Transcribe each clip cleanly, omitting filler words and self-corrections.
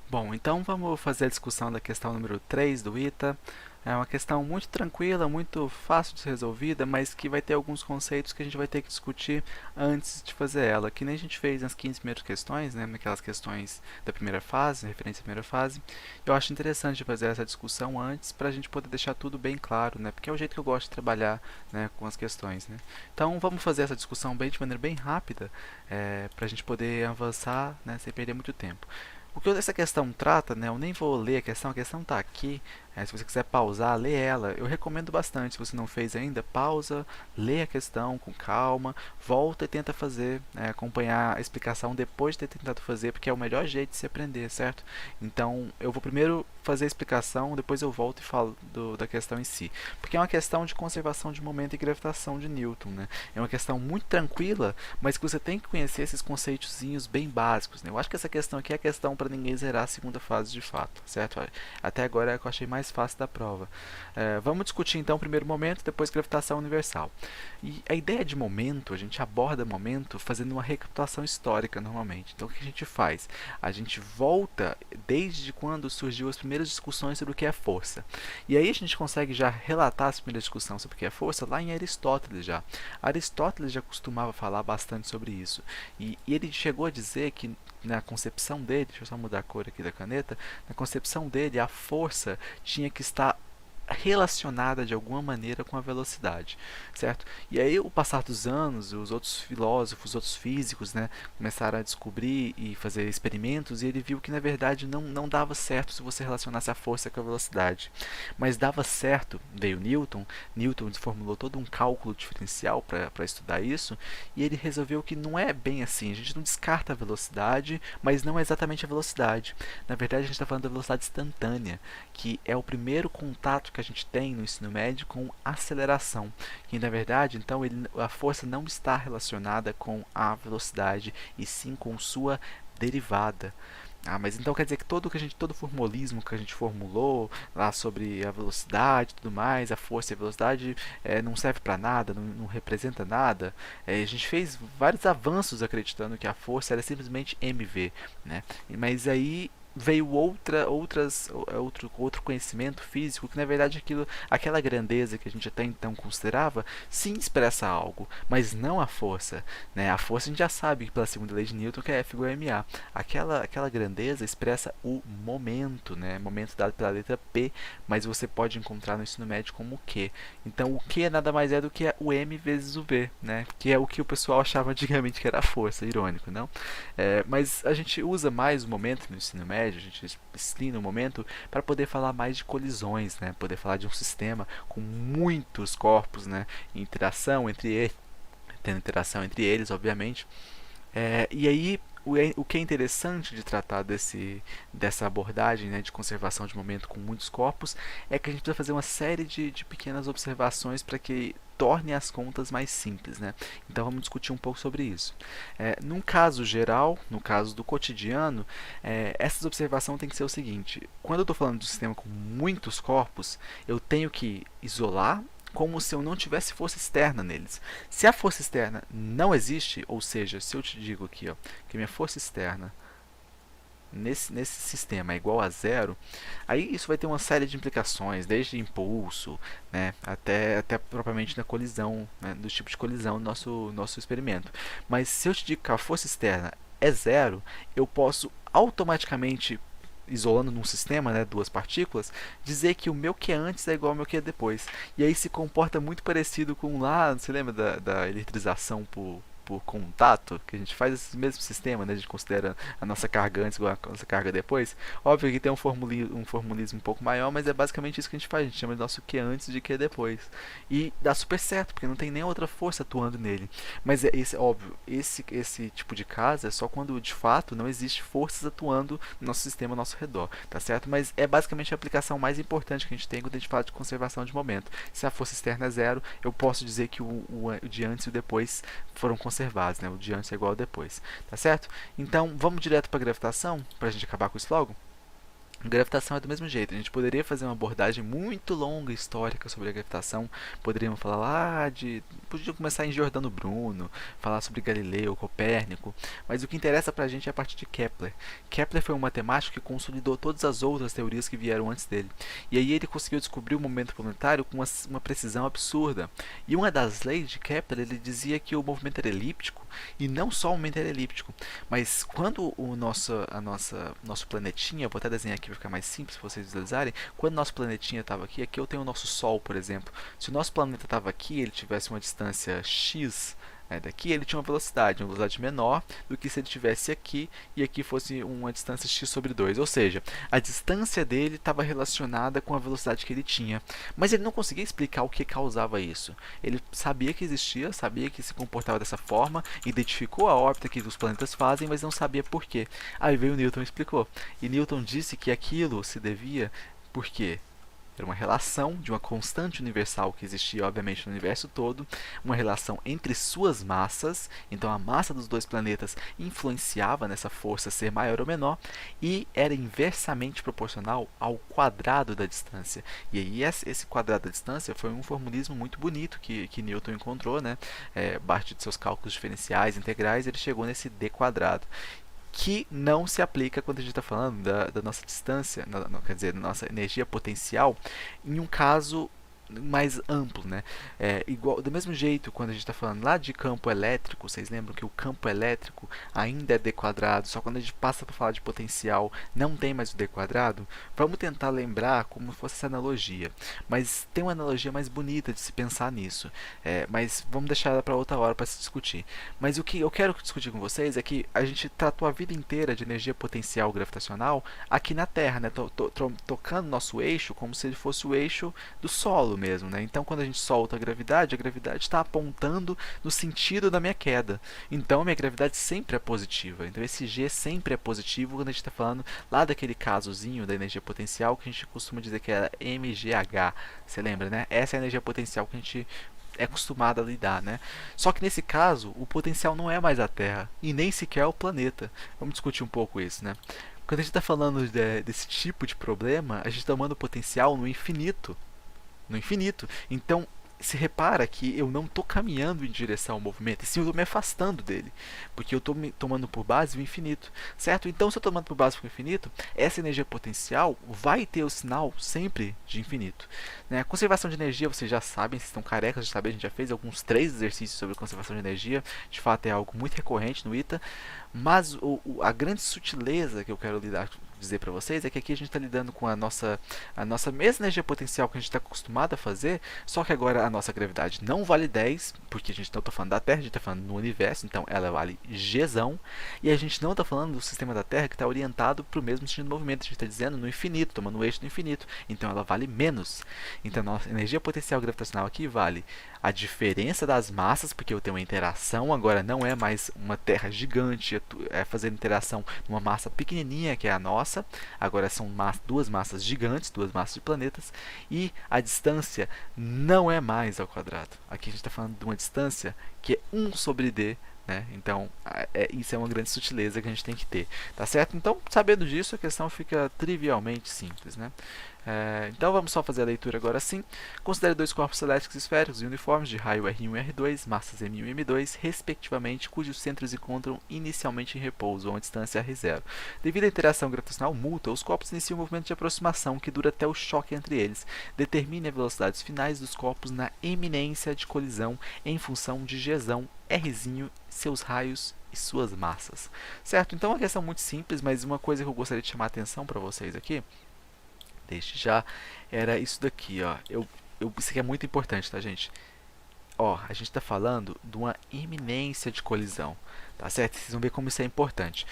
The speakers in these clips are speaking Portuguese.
Bom, então vamos fazer a discussão da questão número 3 do ITA. É uma questão muito tranquila, muito fácil de ser resolvida, mas que vai ter alguns conceitos que a gente vai ter que discutir antes de fazer ela, que nem a gente fez nas 15 primeiras questões, né, naquelas questões da primeira fase, referência à primeira fase. Eu acho interessante fazer essa discussão antes para a gente poder deixar tudo bem claro, né, porque é o jeito que eu gosto de trabalhar, né, com as questões. Né. Então vamos fazer essa discussão bem de maneira bem rápida, para a gente poder avançar, né, sem perder muito tempo. O que essa questão trata, né, eu nem vou ler a questão está aqui. Se você quiser pausar, lê ela. Eu recomendo bastante. Se você não fez ainda, pausa, lê a questão com calma, volta e tenta fazer, né, acompanhar a explicação depois de ter tentado fazer, porque é o melhor jeito de se aprender, certo? Então, eu vou primeiro fazer a explicação, depois eu volto e falo da questão em si. Porque é uma questão de conservação de momento e gravitação de Newton, né? É uma questão muito tranquila, mas que você tem que conhecer esses conceitozinhos bem básicos, né? Eu acho que essa questão aqui é a questão para ninguém zerar a segunda fase de fato, certo? Até agora é a que eu achei mais fácil da prova. Vamos discutir então o primeiro momento, depois gravitação universal. E a ideia de momento, a gente aborda momento fazendo uma recapitulação histórica normalmente. Então o que a gente faz? A gente volta desde quando surgiu as primeiras discussões sobre o que é força. E aí a gente consegue já relatar as primeiras discussões sobre o que é força lá em Aristóteles já. Aristóteles já costumava falar bastante sobre isso. E ele chegou a dizer que na concepção dele, deixa eu só mudar a cor aqui da caneta, na concepção dele a força tinha que estar relacionada de alguma maneira com a velocidade, certo? E aí, o passar dos anos, os outros filósofos, os outros físicos, né, começaram a descobrir e fazer experimentos, e ele viu que na verdade não dava certo se você relacionasse a força com a velocidade, mas dava certo. Veio Newton formulou todo um cálculo diferencial para estudar isso, e ele resolveu que não é bem assim. A gente não descarta a velocidade, mas não é exatamente a velocidade. Na verdade, a gente está falando da velocidade instantânea, que é o primeiro contato que a gente tem no ensino médio com aceleração. E na verdade, então, a força não está relacionada com a velocidade, e sim com sua derivada. Mas então quer dizer que todo formulismo que a gente formulou lá sobre a velocidade e tudo mais, a força e a velocidade, não serve para nada, não representa nada. A gente fez vários avanços acreditando que a força era simplesmente mv, né? Mas aí veio outro conhecimento físico que na verdade aquela grandeza que a gente até então considerava sim expressa algo, mas não a força, né? A força a gente já sabe pela segunda lei de Newton que é F igual a ma. Aquela grandeza expressa o momento, né? Momento dado pela letra P, mas você pode encontrar no ensino médio como o Q. Então o Q nada mais é do que o m vezes o v, né? Que é o que o pessoal achava antigamente que era a força, irônico, não? Mas a gente usa mais o momento no ensino médio, a gente ensina o momento para poder falar mais de colisões, né? Poder falar de um sistema com muitos corpos, né? Interação entre eles, tendo interação entre eles, obviamente. E aí o que é interessante de tratar dessa abordagem, né, de conservação de momento com muitos corpos é que a gente precisa fazer uma série de pequenas observações para que torne as contas mais simples, né? Então vamos discutir um pouco sobre isso. Num caso geral, no caso do cotidiano, essa observação tem que ser o seguinte: quando eu estou falando de um sistema com muitos corpos, eu tenho que isolar como se eu não tivesse força externa neles. Se a força externa não existe, ou seja, se eu te digo aqui, ó, que minha força externa nesse sistema é igual a zero, aí isso vai ter uma série de implicações, desde impulso, né, até propriamente na colisão, né, do tipo de colisão do nosso experimento. Mas se eu te digo que a força externa é zero, eu posso automaticamente, isolando num sistema, né, duas partículas, dizer que o meu que é antes é igual ao meu que é depois. E aí se comporta muito parecido com lá, você lembra da eletrização por contato, que a gente faz esse mesmo sistema, né? A gente considera a nossa carga antes igual a nossa carga depois. Óbvio que tem um formulismo um pouco maior, mas é basicamente isso que a gente faz. A gente chama de nosso Q antes de Q depois. E dá super certo, porque não tem nem outra força atuando nele. Mas óbvio, esse tipo de caso é só quando de fato não existe forças atuando no nosso sistema ao nosso redor, tá certo? Mas é basicamente a aplicação mais importante que a gente tem quando a gente fala de conservação de momento. Se a força externa é zero, eu posso dizer que o de antes e o depois foram conservados, né? O de antes é igual ao depois, tá certo? Então, vamos direto para a gravitação, para a gente acabar com isso logo? Gravitação é do mesmo jeito. A gente poderia fazer uma abordagem muito longa histórica sobre a gravitação. Poderíamos falar lá de. Podia começar em Giordano Bruno, falar sobre Galileu, Copérnico. Mas o que interessa pra gente é a partir de Kepler. Kepler foi um matemático que consolidou todas as outras teorias que vieram antes dele. E aí ele conseguiu descobrir o momento planetário com uma precisão absurda. E uma das leis de Kepler, ele dizia que o movimento era elíptico. E não só o movimento era elíptico, mas quando nosso planetinha, vou até desenhar aqui para ficar mais simples para vocês visualizarem, quando nosso planetinha estava aqui, aqui eu tenho o nosso Sol, por exemplo. Se o nosso planeta estava aqui, ele tivesse uma distância x, daqui, ele tinha uma velocidade menor do que se ele tivesse aqui e aqui fosse uma distância x sobre 2. Ou seja, a distância dele estava relacionada com a velocidade que ele tinha. Mas ele não conseguia explicar o que causava isso. Ele sabia que existia, sabia que se comportava dessa forma, identificou a órbita que os planetas fazem, mas não sabia por quê. Aí veio Newton e explicou. E Newton disse que aquilo se devia por quê? Era uma relação de uma constante universal que existia, obviamente, no universo todo, uma relação entre suas massas, então a massa dos dois planetas influenciava nessa força ser maior ou menor, e era inversamente proporcional ao quadrado da distância. E aí esse quadrado da distância foi um formulismo muito bonito que Newton encontrou, né? A partir de seus cálculos diferenciais, integrais, ele chegou nesse d quadrado, que não se aplica quando a gente está falando da nossa distância, quer dizer, da nossa energia potencial, em um caso mais amplo, né? Igual, do mesmo jeito, quando a gente está falando lá de campo elétrico, vocês lembram que o campo elétrico ainda é d quadrado, só quando a gente passa para falar de potencial não tem mais o d quadrado? Vamos tentar lembrar como fosse essa analogia, mas tem uma analogia mais bonita de se pensar nisso, mas vamos deixar ela para outra hora para se discutir. Mas o que eu quero discutir com vocês é que a gente tratou a vida inteira de energia potencial gravitacional aqui na Terra, né? Tocando nosso eixo como se ele fosse o eixo do solo mesmo, né? Então, quando a gente solta a gravidade está apontando no sentido da minha queda. Então, a minha gravidade sempre é positiva. Então, esse G sempre é positivo quando a gente está falando lá daquele casozinho da energia potencial que a gente costuma dizer que é MGH. Você lembra, né? Essa é a energia potencial que a gente é acostumado a lidar, né? Só que nesse caso, o potencial não é mais a Terra e nem sequer o planeta. Vamos discutir um pouco isso, né? Quando a gente está falando desse tipo de problema, a gente está tomando potencial no infinito. No infinito. Então, se repara que eu não estou caminhando em direção ao movimento, e sim eu estou me afastando dele, porque eu estou tomando por base o infinito, certo? Então, se eu estou tomando por base o infinito, essa energia potencial vai ter o sinal sempre de infinito, né? Conservação de energia, vocês já sabem, vocês estão carecas de saber, a gente já fez alguns 3 exercícios sobre conservação de energia, de fato é algo muito recorrente no ITA, mas a grande sutileza que eu quero dizer para vocês é que aqui a gente está lidando com a nossa mesma energia potencial que a gente está acostumado a fazer, só que agora a nossa gravidade não vale 10, porque a gente não está falando da Terra, a gente está falando no universo, então ela vale Gzão, e a gente não está falando do sistema da Terra que está orientado para o mesmo sentido de movimento, a gente está dizendo no infinito, tomando o eixo do infinito, então ela vale menos. Então a nossa energia potencial gravitacional aqui vale a diferença das massas, porque eu tenho uma interação, agora não é mais uma Terra gigante fazendo interação numa massa pequenininha que é a nossa, agora são duas massas gigantes, duas massas de planetas, e a distância não é mais ao quadrado. Aqui a gente está falando de uma distância que é 1 sobre d, né? Então, isso é uma grande sutileza que a gente tem que ter, tá certo? Então, sabendo disso, a questão fica trivialmente simples, né? Então, vamos só fazer a leitura agora sim. Considere 2 corpos elétricos esféricos e uniformes de raio R1 e R2, massas M1 e M2, respectivamente, cujos centros encontram inicialmente em repouso, a uma distância R0. Devido à interação gravitacional mútua, os corpos iniciam um movimento de aproximação que dura até o choque entre eles. Determine as velocidades finais dos corpos na eminência de colisão em função de Gzão, Rzinho, seus raios e suas massas. Certo? Então, é uma questão muito simples, mas uma coisa que eu gostaria de chamar a atenção para vocês aqui, desde já, era isso daqui, ó. Isso aqui é muito importante, tá, gente? Ó, a gente está falando de uma iminência de colisão, tá certo? Vocês vão ver como isso é importante.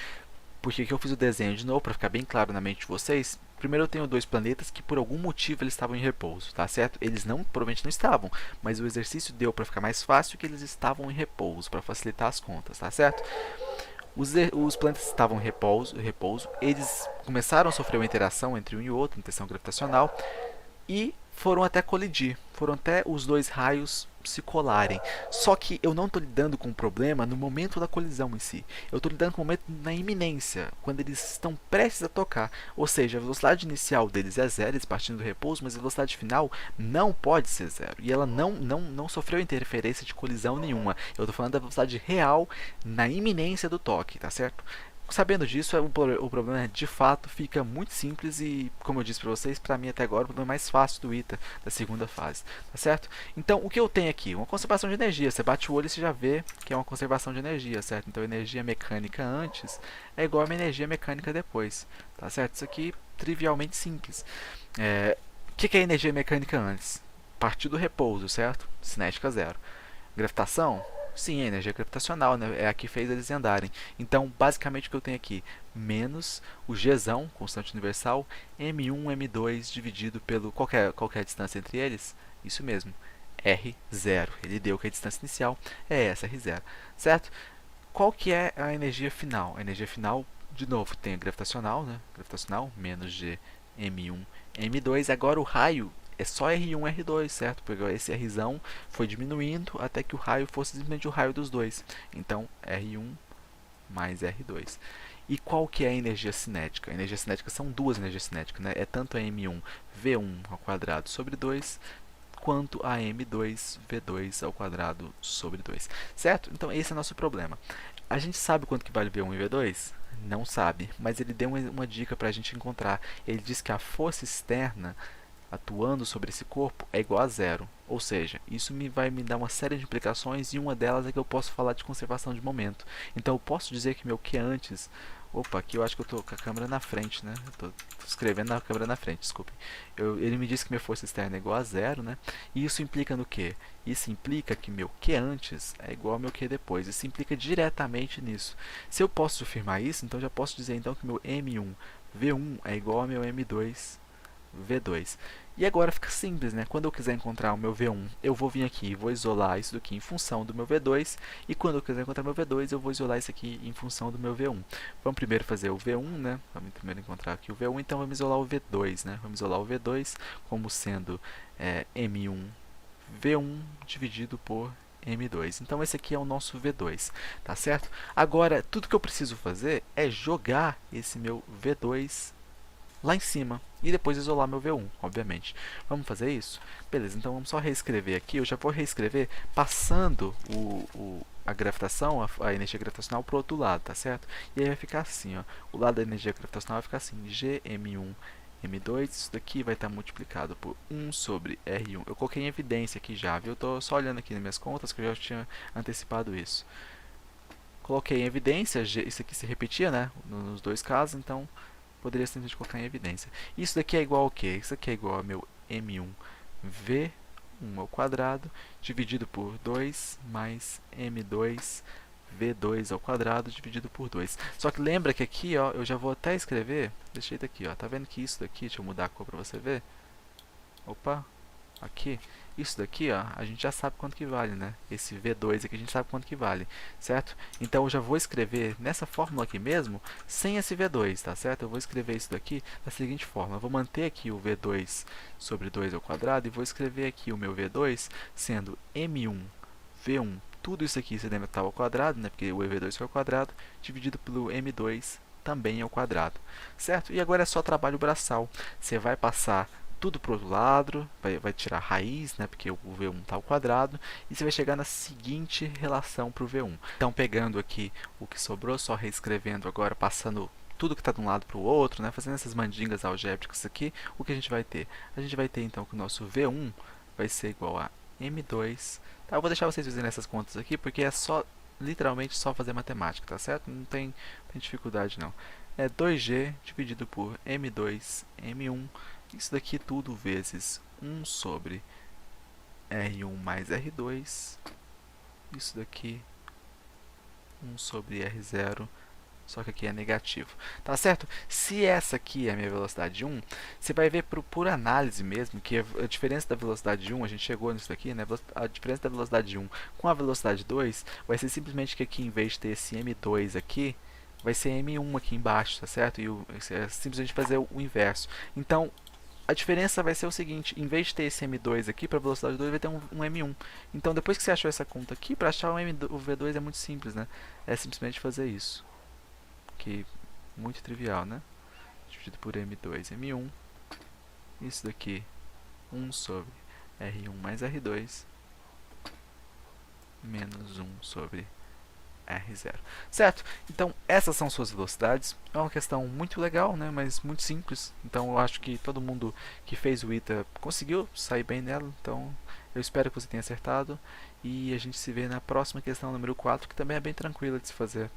Por que eu fiz o desenho de novo, para ficar bem claro na mente de vocês? Primeiro eu tenho 2 planetas que por algum motivo eles estavam em repouso, tá certo? Eles provavelmente não estavam, mas o exercício deu para ficar mais fácil que eles estavam em repouso, para facilitar as contas, tá certo? Os planetas estavam em repouso, eles começaram a sofrer uma interação entre um e outro, interação gravitacional, e foram até colidir, foram até os 2 raios se colarem. Só que eu não estou lidando com o problema no momento da colisão em si. Eu estou lidando com o momento na iminência, quando eles estão prestes a tocar. Ou seja, a velocidade inicial deles é zero, eles partindo do repouso, mas a velocidade final não pode ser zero. E ela não sofreu interferência de colisão nenhuma. Eu estou falando da velocidade real na iminência do toque, tá certo? Sabendo disso, o problema de fato fica muito simples e, como eu disse para vocês, para mim até agora o problema mais fácil do ITA, da segunda fase, tá certo? Então, o que eu tenho aqui? Uma conservação de energia. Você bate o olho e você já vê que é uma conservação de energia, certo? Então, energia mecânica antes é igual a uma energia mecânica depois, tá certo? Isso aqui, trivialmente simples. O que é energia mecânica antes? Partir do repouso, certo? Cinética zero. Gravitação? Sim, a energia gravitacional, né? É a que fez eles andarem. Então, basicamente o que eu tenho aqui, menos o Gzão, constante universal, m1, m2 dividido pelo qual é a distância entre eles? Isso mesmo, R0. Ele deu que a distância inicial é essa, R0, certo? Qual que é a energia final? A energia final, de novo, tem a gravitacional, né? Gravitacional, menos G, m1, m2. Agora o raio é só R1, R2, certo? Porque esse Rzão foi diminuindo até que o raio fosse simplesmente o raio dos dois. Então, R1 mais R2. E qual que é a energia cinética? A energia cinética são duas energias cinéticas, né? É tanto a M1 V1 ao quadrado sobre 2, quanto a M2 V2 ao quadrado sobre 2, certo? Então, esse é o nosso problema. A gente sabe quanto que vale V1 e V2? Não sabe, mas ele deu uma dica para a gente encontrar. Ele diz que a força externa atuando sobre esse corpo é igual a zero. Ou seja, isso vai me dar uma série de implicações e uma delas é que eu posso falar de conservação de momento. Então eu posso dizer que meu Q antes... Opa, aqui eu acho que eu estou com a câmera na frente, né? Eu estou escrevendo na câmera na frente, desculpe. Ele me disse que minha força externa é igual a zero, né? E isso implica no quê? Isso implica que meu Q antes é igual ao meu Q depois. Isso implica diretamente nisso. Se eu posso afirmar isso, então já posso dizer então que meu M1 V1 é igual ao meu M2 V2. E agora fica simples, né? Quando eu quiser encontrar o meu V1, eu vou vir aqui e vou isolar isso daqui em função do meu V2. E quando eu quiser encontrar meu V2, eu vou isolar isso aqui em função do meu V1. Vamos primeiro fazer o V1, né? Vamos primeiro encontrar aqui o V1, então vamos isolar o V2, né? Vamos isolar o V2 como sendo M1 V1 dividido por M2. Então esse aqui é o nosso V2, tá certo? Agora, tudo que eu preciso fazer é jogar esse meu V2 lá em cima e depois isolar meu V1, obviamente. Vamos fazer isso? Beleza, então vamos só reescrever aqui. Eu já vou reescrever passando a gravitação, a energia gravitacional para o outro lado, tá certo? E aí vai ficar assim, ó. O lado da energia gravitacional vai ficar assim, Gm1 M2, isso daqui vai estar multiplicado por 1 sobre R1. Eu coloquei em evidência aqui já, viu? Eu estou só olhando aqui nas minhas contas que eu já tinha antecipado isso. Coloquei em evidência, isso aqui se repetia, né? Nos dois casos, então poderia simplesmente colocar em evidência. Isso daqui é igual ao quê? Isso aqui é igual ao meu M1 V1 ao quadrado dividido por 2 mais M2 V2 ao quadrado dividido por 2. Só que lembra que aqui, ó, eu já vou até escrever, deixei daqui, ó, tá vendo que isso daqui, deixa eu mudar a cor para você ver. Opa, aqui, isso daqui, ó, a gente já sabe quanto que vale, né? Esse V2 aqui a gente sabe quanto que vale, certo? Então eu já vou escrever nessa fórmula aqui mesmo, sem esse V2, tá certo? Eu vou escrever isso daqui da seguinte forma. Eu vou manter aqui o V2 sobre 2 ao quadrado e vou escrever aqui o meu V2 sendo M1 V1. Tudo isso aqui você lembra que estava ao quadrado, né? Porque o V2 foi ao quadrado, dividido pelo M2 também ao quadrado, certo? E agora é só trabalho braçal. Você vai passar tudo para o outro lado, vai tirar a raiz, né, porque o V1 está ao quadrado, e você vai chegar na seguinte relação para o V1. Então, pegando aqui o que sobrou, só reescrevendo agora, passando tudo que está de um lado para o outro, né, fazendo essas mandingas algébricas aqui, o que a gente vai ter? A gente vai ter, então, que o nosso V1 vai ser igual a M2. Tá, eu vou deixar vocês fazerem essas contas aqui, porque é só, literalmente, só fazer matemática, tá certo? Não tem dificuldade, não. É 2G dividido por M2, M1, isso daqui tudo vezes 1 sobre R1 mais R2. Isso daqui 1 sobre R0, só que aqui é negativo. Tá certo? Se essa aqui é a minha velocidade 1, você vai ver por análise mesmo que a diferença da velocidade 1, a gente chegou nisso daqui, né? A diferença da velocidade 1 com a velocidade 2 vai ser simplesmente que aqui, em vez de ter esse M2 aqui, vai ser M1 aqui embaixo, tá certo? E é simplesmente fazer o inverso. Então, A diferença vai ser o seguinte, em vez de ter esse M2 aqui, para velocidade 2 vai ter um M1. Então depois que você achou essa conta aqui, para achar o V2 é muito simples, né? É simplesmente fazer isso. Que muito trivial, né? Dividido por M2, M1. Isso daqui, 1 sobre R1 mais R2, menos 1 sobre R0. Certo? Então, essas são suas velocidades. É uma questão muito legal, né? Mas muito simples. Então, eu acho que todo mundo que fez o ITA conseguiu sair bem nela. Então, eu espero que você tenha acertado. E a gente se vê na próxima questão, número 4, que também é bem tranquila de se fazer.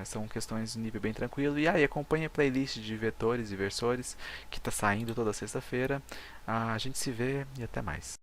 São questões de nível bem tranquilo. E aí, acompanhe a playlist de vetores e versores que está saindo toda sexta-feira. A gente se vê e até mais.